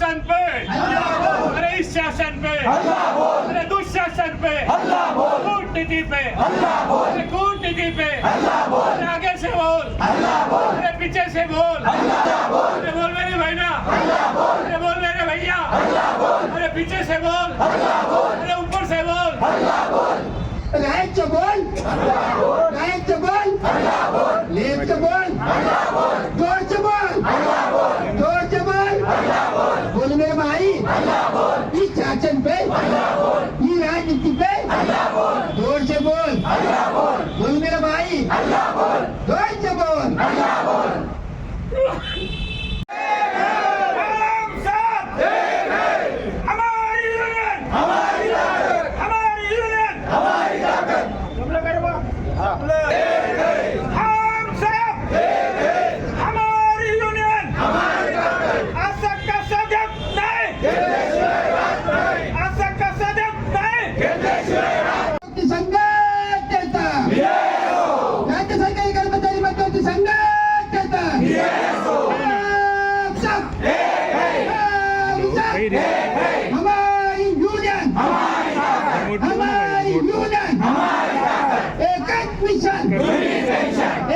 शासन पे, अरे इस शासन पे, अरे दुशासन पे, कूटनीति पे, अरे कूटनीति पे, अरे आगे से बोल, अरे पीछे से बोल, अरे बोल मेरे भाईना, अरे बोल मेरे भैया, अरे पीछे से बोल, अरे ऊपर से बोल, राइट से बोल, राइट से बोल, लेफ्ट से बोल, जोर से बोल, जोर से बोल, बोल मेरे भाई, इस शासन पे, ये राजनीति पे, जोर से बोल, बोल मेरे भाई, जोर से बोल। राज्य सरकारी कर्मचारी मजदूर संघटना हमारी यूनियन, हमारी यूनियन, एकच मिशन,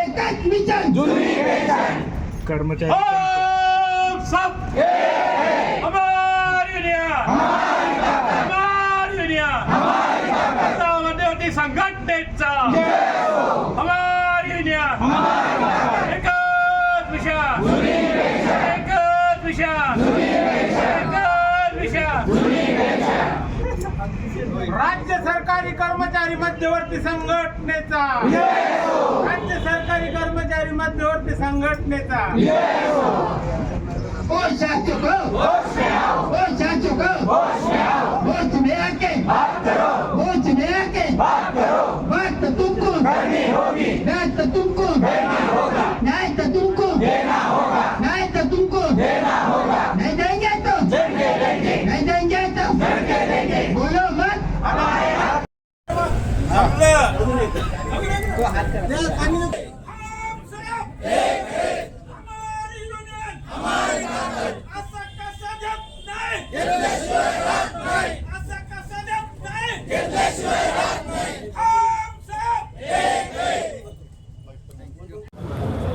एकच मिशन, कर्मचारी सब हमारी यूनियन, हमारी यूनियन, मध्यवर्ती संघटनेचा हमारी यूनियन, एकच मिशन, एकच मिशन, एकच मिशन। राज्य सरकारी कर्मचारी मध्यवर्ती संघटनेचा, राज्य सरकारी कर्मचारी मध्यवर्ती संघटनेचा ओ शासकों, ओ शासकों, होश में आके बात करो, होश में आके बात करो, बात तो तुमको करनी होगी, न्याय तो तुमको देना होगा, न्याय तो तुमको देना होगा, न्याय तो तुमको देना होगा, नहीं देंगे तो झटके देंगे, नहीं देंगे तो झटके देंगे, बोलो मत हमारे हाथ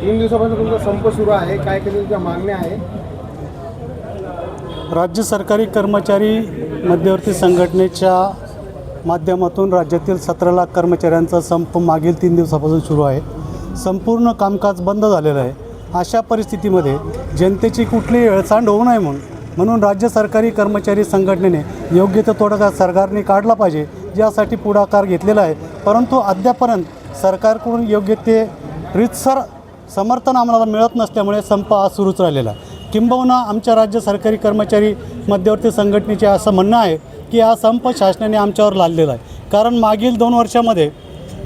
तीन दिवसापासून तुमचा संप सुरू आहे, काय काही तुमच्या मागण्या आहे? राज्य सरकारी कर्मचारी मध्यवर्ती संघटनेच्या माध्यमातून राज्यातील 17 लाख कर्मचाऱ्यांचा संप मागील 3 दिवसापासून सुरू आहे. संपूर्ण कामकाज बंद झालेलं आहे. अशा परिस्थितीमध्ये जनतेची कुठलीही हेळसांड होऊ नये म्हणून राज्य सरकारी कर्मचारी संघटनेने योग्य तो तोडगा सरकारने काढला पाहिजे, यासाठी पुढाकार घेतलेला आहे. परंतु अद्यापर्यंत सरकारकडून योग्य ते रीतसर समर्थन आम्हाला मिळत नसल्यामुळे संप आज सुरूच राहिलेला आहे. किंबहुना आमच्या राज्य सरकारी कर्मचारी मध्यवर्ती संघटनेचे असं म्हणणं आहे की हा संप शासनाने आमच्यावर लादलेला आहे. कारण मागील 2 वर्षामध्ये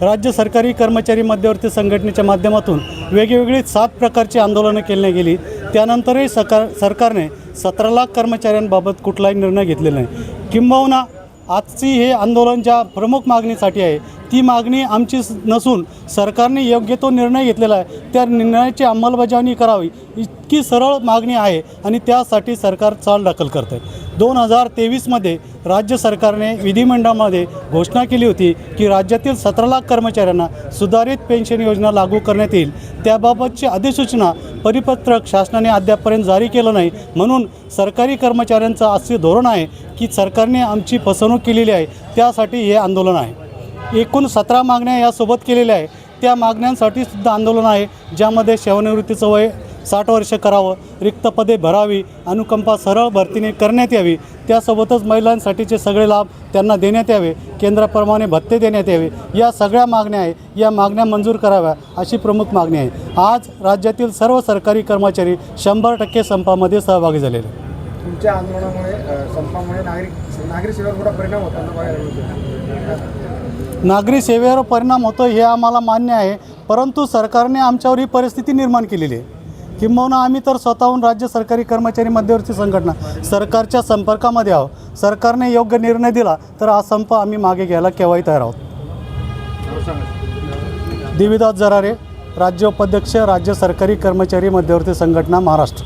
राज्य सरकारी कर्मचारी मध्यवर्ती संघटनेच्या माध्यमातून वेगवेगळी 7 प्रकारची आंदोलनं केली गेली. त्यानंतरही सरकारने 17 लाख कर्मचाऱ्यांबाबत कुठलाही निर्णय घेतलेला नाही. किंबहुना आजची हे आंदोलन ज्या प्रमुख मागणीसाठी आहे, ती मागणी आमची नसून सरकारने योग्य तो निर्णय घेतलेला आहे. त्या निर्णयाची अंमलबजावणी करावी इतकी सरळ मागणी आहे आणि त्यासाठी सरकार चालढकल करते. 2023मध्ये राज्य सरकारने विधिमंडळामध्ये घोषणा केली होती की राज्यातील 17 लाख कर्मचाऱ्यांना सुधारित पेन्शन योजना लागू करण्यात येईल. त्याबाबतची अधिसूचना परिपत्रक शासनाने अद्यापपर्यंत जारी केलं नाही. म्हणून सरकारी कर्मचाऱ्यांचं असे धोरण आहे की सरकारने आमची फसवणूक केलेली आहे, त्यासाठी हे आंदोलन आहे. एकूण 17 मागण्या यासोबत केलेल्या आहे. त्या मागण्यांसाठी सुद्धा आंदोलन आहे, ज्यामध्ये सेवानिवृत्तीचं वय 60 वर्ष करावं, रिक्त पदे भरावी, अनुकंपा सरळ भरतीने करण्यात यावी, त्यासोबतच महिलांसाठीचे सगळे लाभ त्यांना देण्यात यावे, केंद्राप्रमाणे भत्ते देण्यात यावे. या सगळ्या मागण्या आहे. या मागण्या मंजूर कराव्या अशी प्रमुख मागणी आहे. आज राज्यातील सर्व सरकारी कर्मचारी 100% संपामध्ये सहभागी झालेले. तुमच्या आंदोलनामुळे संपामुळे नागरी सेवेवर मोठा परिणाम होता. नागरी सेवेवर परिणाम होतो हे आम्हाला मान्य आहे, परंतु सरकारने आमच्यावर ही परिस्थिती निर्माण केलेली आहे. किंबहुना आम्ही तर स्वतःहून राज्य सरकारी कर्मचारी मध्यवर्ती संघटना सरकारच्या संपर्कामध्ये आहोत. सरकारने योग्य निर्णय दिला तर हा संप आम्ही मागे घ्यायला केव्हाही तयार आहोत. देवीदास जरारे, राज्य उपाध्यक्ष, राज्य सरकारी कर्मचारी मध्यवर्ती संघटना, महाराष्ट्र.